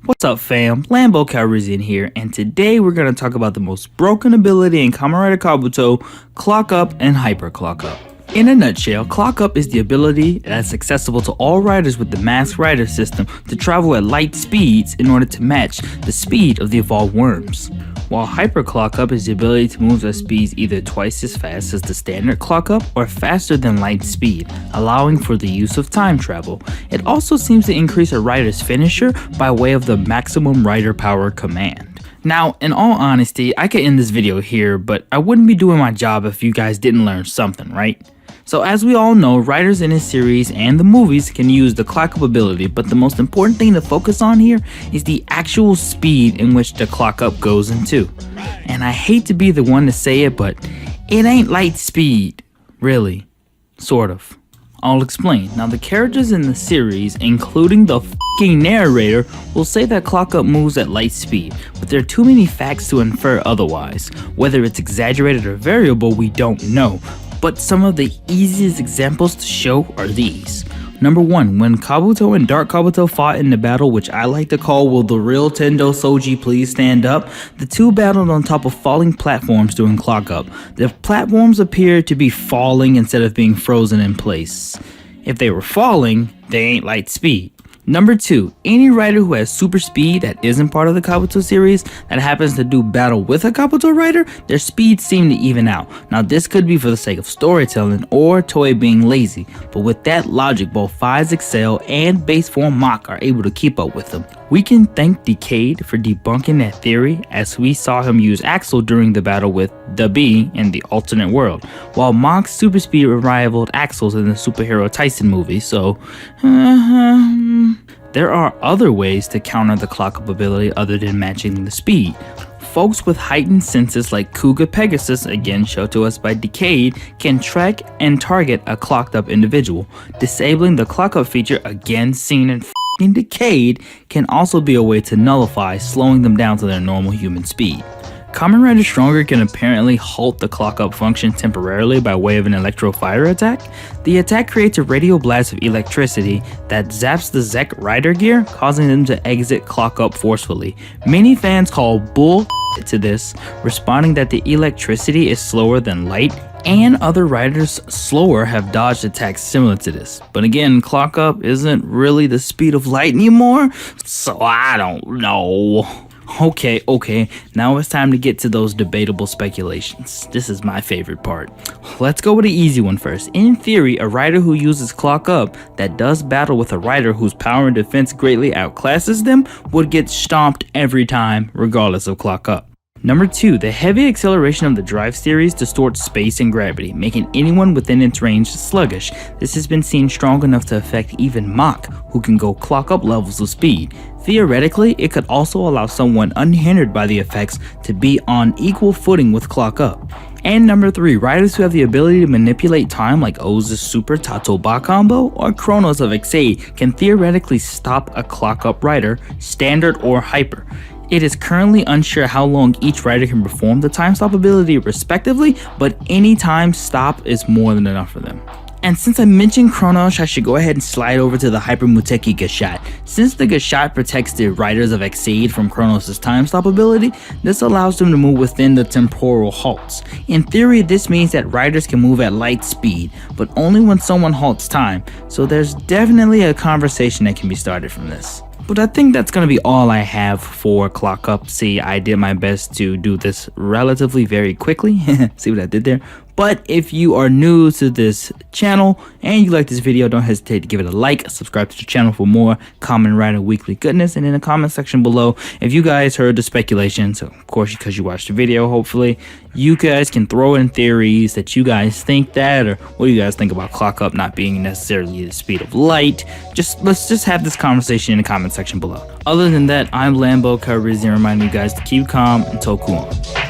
What's up fam, Lambo Calrissian here, and today we're going to talk about the most broken ability in Kamen Rider Kabuto, Clock Up and Hyper Clock Up. In a nutshell, Clock Up is the ability that's accessible to all riders with the Masked Rider system to travel at light speeds in order to match the speed of the evolved worms. While Hyper Clock Up is the ability to move at speeds either twice as fast as the standard Clock Up or faster than light speed, allowing for the use of time travel. It also seems to increase a rider's finisher by way of the maximum rider power command. Now, in all honesty, I could end this video here, but I wouldn't be doing my job if you guys didn't learn something, right? So as we all know, riders in this series and the movies can use the clock up ability, but the most important thing to focus on here is the actual speed in which the clock up goes into. And I hate to be the one to say it, but it ain't light speed, really, sort of. I'll explain. Now the characters in the series, including the f***ing narrator, will say that clock up moves at light speed, but there are too many facts to infer otherwise. Whether it's exaggerated or variable, we don't know. But some of the easiest examples to show are these. Number 1, when Kabuto and Dark Kabuto fought in the battle, which I like to call Will the Real Tendo Soji Please Stand Up, the two battled on top of falling platforms during Clock Up. The platforms appeared to be falling instead of being frozen in place. If they were falling, they ain't light speed. Number 2, any rider who has super speed that isn't part of the Kabuto series that happens to do battle with a Kabuto rider, their speeds seem to even out. Now this could be for the sake of storytelling or Toei being lazy, but with that logic both Phase Excel and Base Form Mach are able to keep up with them. We can thank Decade for debunking that theory, as we saw him use Axel during the battle with the Bee in the alternate world, while Mach's super speed rivaled Axel's in the superhero Tyson movie, so there are other ways to counter the clock up ability other than matching the speed. Folks with heightened senses like Kuga Pegasus, again shown to us by Decade, can track and target a clocked up individual. Disabling the clock up feature, again seen in Decade, can also be a way to nullify, slowing them down to their normal human speed. Kamen Rider Stronger can apparently halt the clock up function temporarily by way of an electro fire attack. The attack creates a radio blast of electricity that zaps the Zek rider gear, causing them to exit clock up forcefully. Many fans call bull to this, responding that the electricity is slower than light, and other riders slower have dodged attacks similar to this. But again, clock up isn't really the speed of light anymore, so I don't know. Okay, now it's time to get to those debatable speculations. This is my favorite part. Let's go with the easy one first. In theory, a rider who uses clock up that does battle with a rider whose power and defense greatly outclasses them would get stomped every time, regardless of clock up. Number 2, the heavy acceleration of the Drive series distorts space and gravity, making anyone within its range sluggish. This has been seen strong enough to affect even Mach, who can go clock up levels of speed. Theoretically, it could also allow someone unhindered by the effects to be on equal footing with clock up. And number 3, riders who have the ability to manipulate time like Oz's Super Tatoba combo or Chronos of Exade can theoretically stop a clock up rider, standard or hyper. It is currently unsure how long each rider can perform the time stop ability respectively, but any time stop is more than enough for them. And since I mentioned Chronos, I should go ahead and slide over to the Hyper Muteki Gashat. Since the Gashat protects the riders of Exade from Chronos' time stop ability, this allows them to move within the temporal halts. In theory, this means that riders can move at light speed, but only when someone halts time, so there's definitely a conversation that can be started from this. But I think that's going to be all I have for Clock Up. See, I did my best to do this relatively very quickly. See what I did there? But if you are new to this channel and you like this video, don't hesitate to give it a like, subscribe to the channel for more Kamen Rider weekly goodness, and in the comment section below, if you guys heard the speculation, so of course because you watched the video, hopefully, you guys can throw in theories that you guys think that, or what do you guys think about Clock Up not being necessarily the speed of light. Let's just have this conversation in the comment section below. Other than that, I'm Lambo Calrissian reminding you guys to keep calm and toku on.